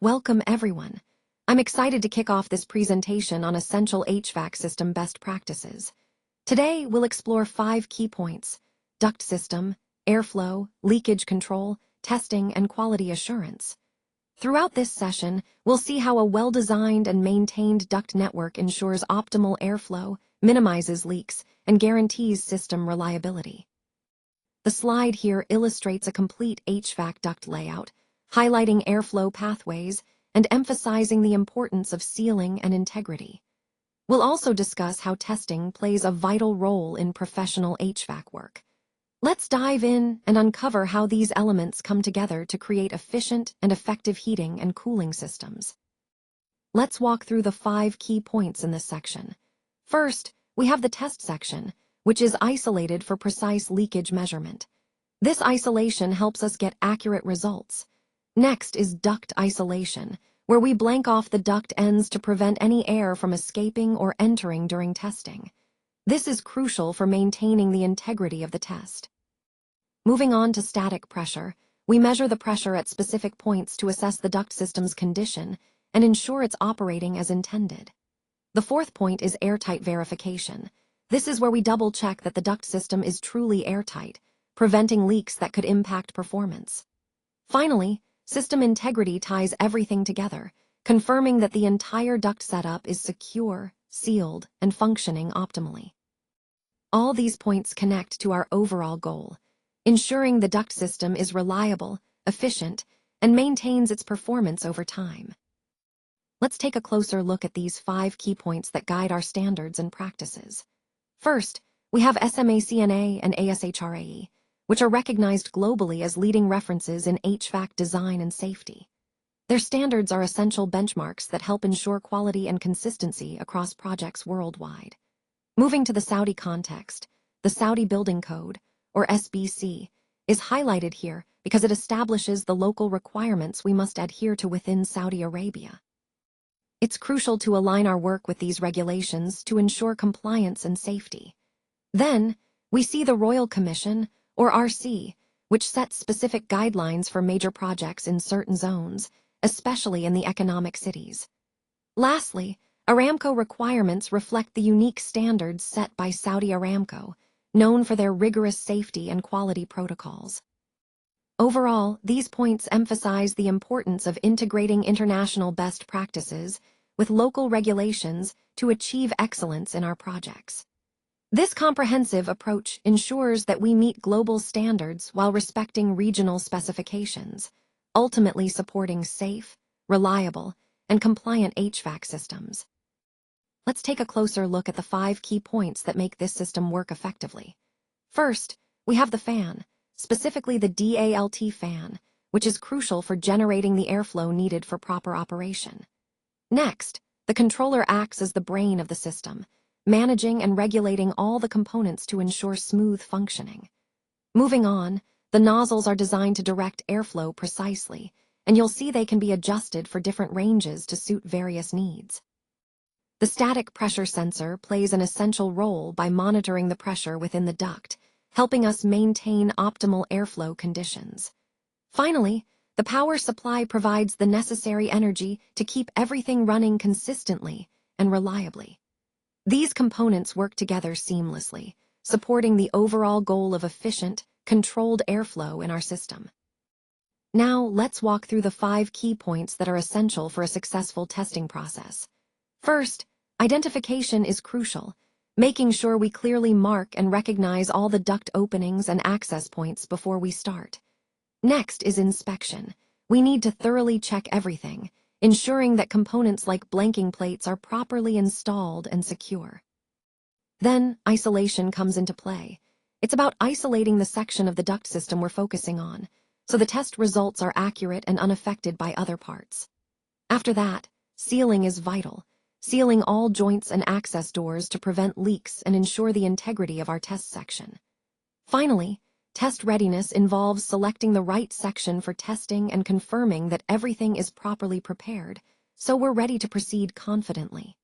Welcome everyone. I'm excited to kick off this presentation on essential HVAC system best practices. Today, we'll explore 5 key points: duct system, airflow, leakage control, testing, and quality assurance. Throughout this session, we'll see how a well-designed and maintained duct network ensures optimal airflow, minimizes leaks, and guarantees system reliability. The slide here illustrates a complete HVAC duct layout, highlighting airflow pathways and emphasizing the importance of sealing and integrity. We'll also discuss how testing plays a vital role in professional HVAC work. Let's dive in and uncover how these elements come together to create efficient and effective heating and cooling systems. Let's walk through the 5 key points in this section. First, we have the test section, which is isolated for precise leakage measurement. This isolation helps us get accurate results. Next is duct isolation, where we blank off the duct ends to prevent any air from escaping or entering during testing. This is crucial for maintaining the integrity of the test. Moving on to static pressure, we measure the pressure at specific points to assess the duct system's condition and ensure it's operating as intended. The 4th point is airtight verification. This is where we double-check that the duct system is truly airtight, preventing leaks that could impact performance. Finally, system integrity ties everything together, confirming that the entire duct setup is secure, sealed, and functioning optimally. All these points connect to our overall goal: ensuring the duct system is reliable, efficient, and maintains its performance over time. Let's take a closer look at these 5 key points that guide our standards and practices. First, we have SMACNA and ASHRAE, which are recognized globally as leading references in HVAC design and safety. Their standards are essential benchmarks that help ensure quality and consistency across projects worldwide. Moving to the Saudi context, the Saudi Building Code, or SBC, is highlighted here because it establishes the local requirements we must adhere to within Saudi Arabia. It's crucial to align our work with these regulations to ensure compliance and safety. Then, we see the Royal Commission, or RC, which sets specific guidelines for major projects in certain zones, especially in the economic cities. Lastly, Aramco requirements reflect the unique standards set by Saudi Aramco, known for their rigorous safety and quality protocols. Overall, these points emphasize the importance of integrating international best practices with local regulations to achieve excellence in our projects. This comprehensive approach ensures that we meet global standards while respecting regional specifications, ultimately supporting safe, reliable, and compliant HVAC systems. Let's take a closer look at the 5 key points that make this system work effectively. First, we have the fan, specifically the DALT fan, which is crucial for generating the airflow needed for proper operation. Next, the controller acts as the brain of the system, managing and regulating all the components to ensure smooth functioning. Moving on, the nozzles are designed to direct airflow precisely, and you'll see they can be adjusted for different ranges to suit various needs. The static pressure sensor plays an essential role by monitoring the pressure within the duct, helping us maintain optimal airflow conditions. Finally, the power supply provides the necessary energy to keep everything running consistently and reliably. These components work together seamlessly, supporting the overall goal of efficient, controlled airflow in our system. Now, let's walk through the 5 key points that are essential for a successful testing process. First, identification is crucial, making sure we clearly mark and recognize all the duct openings and access points before we start. Next is inspection. We need to thoroughly check everything, ensuring that components like blanking plates are properly installed and secure. Then, isolation comes into play. It's about isolating the section of the duct system we're focusing on, so the test results are accurate and unaffected by other parts. After that, sealing is vital, sealing all joints and access doors to prevent leaks and ensure the integrity of our test section. Finally, test readiness involves selecting the right section for testing and confirming that everything is properly prepared, so we're ready to proceed confidently.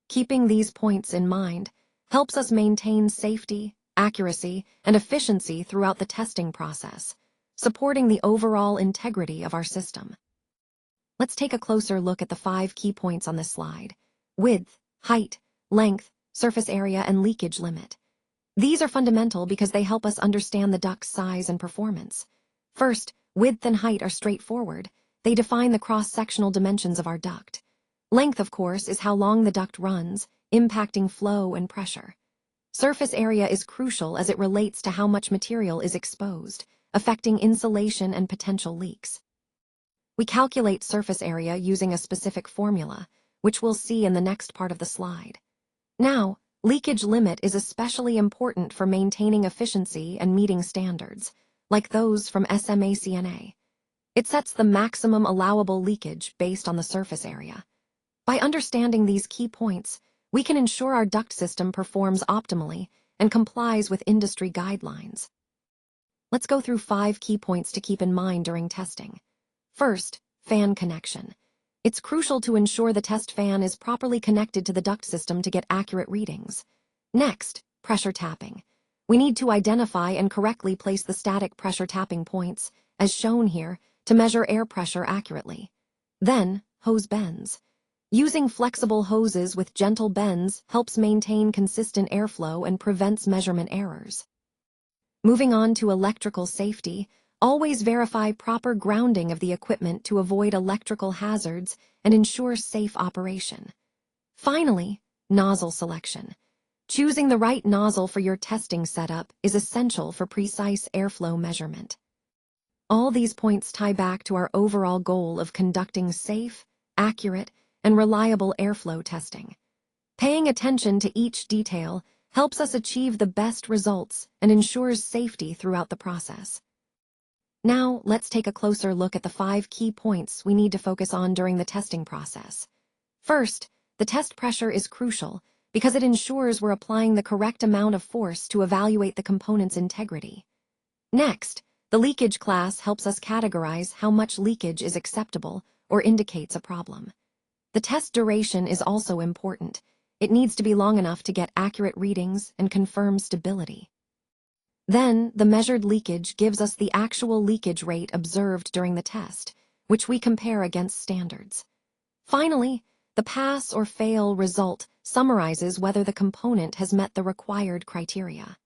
Keeping these points in mind helps us maintain safety, accuracy, and efficiency throughout the testing process, supporting the overall integrity of our system. Let's take a closer look at the 5 key points on this slide: width, height, length, surface area, and leakage limit. These are fundamental because they help us understand the duct's size and performance. First, width and height are straightforward. They define the cross-sectional dimensions of our duct. Length, of course, is how long the duct runs, impacting flow and pressure. Surface area is crucial as it relates to how much material is exposed, affecting insulation and potential leaks. We calculate surface area using a specific formula, which we'll see in the next part of the slide. Now, leakage limit is especially important for maintaining efficiency and meeting standards, like those from SMACNA. It sets the maximum allowable leakage based on the surface area. By understanding these key points, we can ensure our duct system performs optimally and complies with industry guidelines. Let's go through 5 key points to keep in mind during testing. First, fan connection. It's crucial to ensure the test fan is properly connected to the duct system to get accurate readings. Next, pressure tapping. We need to identify and correctly place the static pressure tapping points, as shown here, to measure air pressure accurately. Then, hose bends. Using flexible hoses with gentle bends helps maintain consistent airflow and prevents measurement errors. Moving on to electrical safety, always verify proper grounding of the equipment to avoid electrical hazards and ensure safe operation. Finally, nozzle selection. Choosing the right nozzle for your testing setup is essential for precise airflow measurement. All these points tie back to our overall goal of conducting safe, accurate, and reliable airflow testing. Paying attention to each detail helps us achieve the best results and ensures safety throughout the process. Now, let's take a closer look at the 5 key points we need to focus on during the testing process. First, the test pressure is crucial because it ensures we're applying the correct amount of force to evaluate the component's integrity. Next, the leakage class helps us categorize how much leakage is acceptable or indicates a problem. The test duration is also important. It needs to be long enough to get accurate readings and confirm stability. Then, the measured leakage gives us the actual leakage rate observed during the test, which we compare against standards. Finally, the pass or fail result summarizes whether the component has met the required criteria.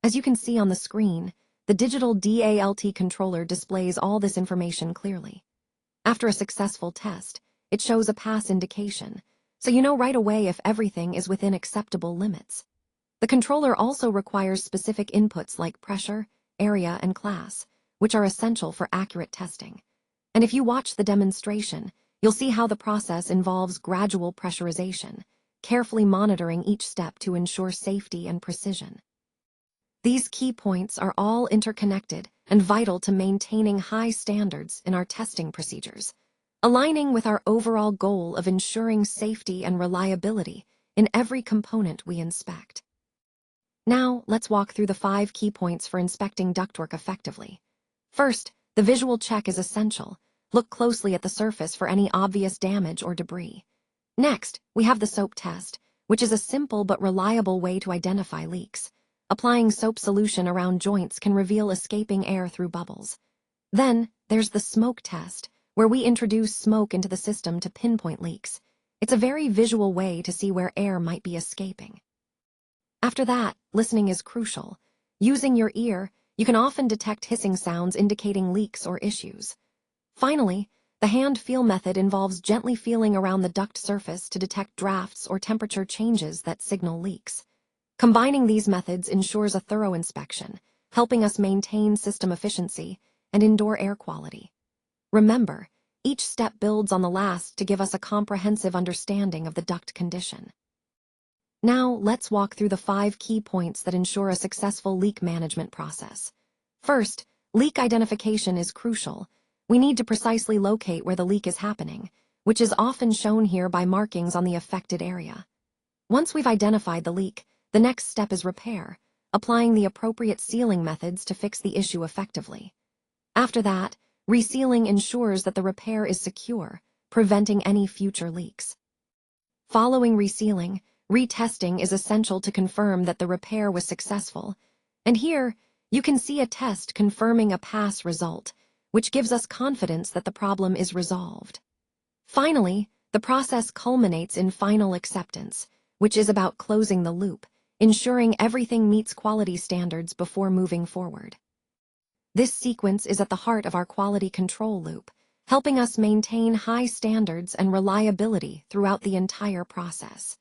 As you can see on the screen, the digital DALT controller displays all this information clearly. After a successful test, it shows a pass indication, so you know right away if everything is within acceptable limits. The controller also requires specific inputs like pressure, area, and class, which are essential for accurate testing. And if you watch the demonstration, you'll see how the process involves gradual pressurization, carefully monitoring each step to ensure safety and precision. These key points are all interconnected and vital to maintaining high standards in our testing procedures, aligning with our overall goal of ensuring safety and reliability in every component we inspect. Now, let's walk through the 5 key points for inspecting ductwork effectively. First, the visual check is essential. Look closely at the surface for any obvious damage or debris. Next, we have the soap test, which is a simple but reliable way to identify leaks. Applying soap solution around joints can reveal escaping air through bubbles. Then, there's the smoke test, where we introduce smoke into the system to pinpoint leaks. It's a very visual way to see where air might be escaping. After that, listening is crucial. Using your ear, you can often detect hissing sounds indicating leaks or issues. Finally, the hand feel method involves gently feeling around the duct surface to detect drafts or temperature changes that signal leaks. Combining these methods ensures a thorough inspection, helping us maintain system efficiency and indoor air quality. Remember, each step builds on the last to give us a comprehensive understanding of the duct condition. Now, let's walk through the 5 key points that ensure a successful leak management process. First, leak identification is crucial. We need to precisely locate where the leak is happening, which is often shown here by markings on the affected area. Once we've identified the leak, the next step is repair, applying the appropriate sealing methods to fix the issue effectively. After that, resealing ensures that the repair is secure, preventing any future leaks. Following resealing, retesting is essential to confirm that the repair was successful, and here you can see a test confirming a pass result, which gives us confidence that the problem is resolved. Finally, the process culminates in final acceptance, which is about closing the loop, ensuring everything meets quality standards before moving forward. This sequence is at the heart of our quality control loop, helping us maintain high standards and reliability throughout the entire process.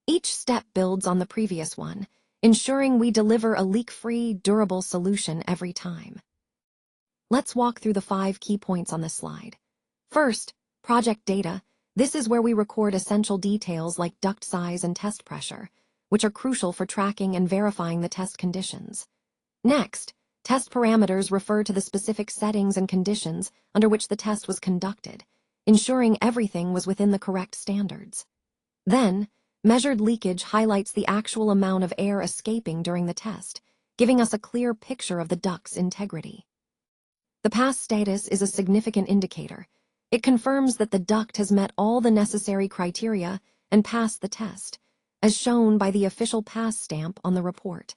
Each step builds on the previous one, ensuring we deliver a leak-free, durable solution every time. Let's walk through the 5 key points on this slide. First, project data. This is where we record essential details like duct size and test pressure, which are crucial for tracking and verifying the test conditions. Next, test parameters refer to the specific settings and conditions under which the test was conducted, ensuring everything was within the correct standards. Then, measured leakage highlights the actual amount of air escaping during the test, giving us a clear picture of the duct's integrity. The pass status is a significant indicator. It confirms that the duct has met all the necessary criteria and passed the test, as shown by the official pass stamp on the report.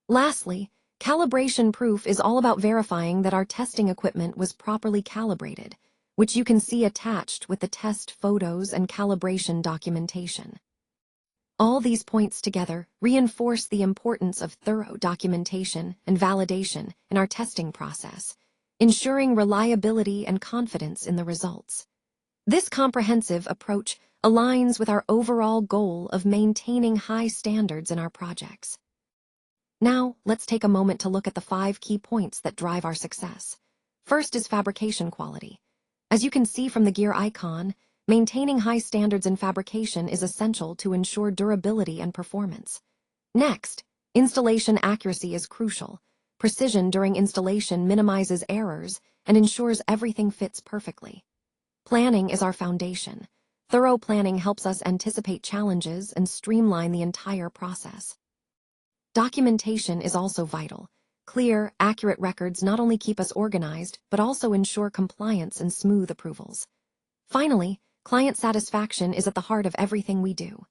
Lastly, calibration proof is all about verifying that our testing equipment was properly calibrated, which you can see attached with the test photos and calibration documentation. All these points together reinforce the importance of thorough documentation and validation in our testing process, ensuring reliability and confidence in the results. This comprehensive approach aligns with our overall goal of maintaining high standards in our projects. Now, let's take a moment to look at the 5 key points that drive our success. First is fabrication quality. As you can see from the gear icon, maintaining high standards in fabrication is essential to ensure durability and performance. Next, installation accuracy is crucial. Precision during installation minimizes errors and ensures everything fits perfectly. Planning is our foundation. Thorough planning helps us anticipate challenges and streamline the entire process. Documentation is also vital. Clear, accurate records not only keep us organized, but also ensure compliance and smooth approvals. Finally, client satisfaction is at the heart of everything we do.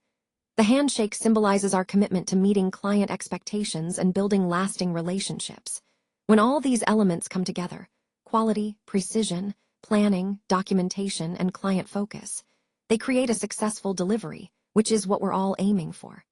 The handshake symbolizes our commitment to meeting client expectations and building lasting relationships. When all these elements come together, quality, precision, planning, documentation, and client focus, they create a successful delivery, which is what we're all aiming for.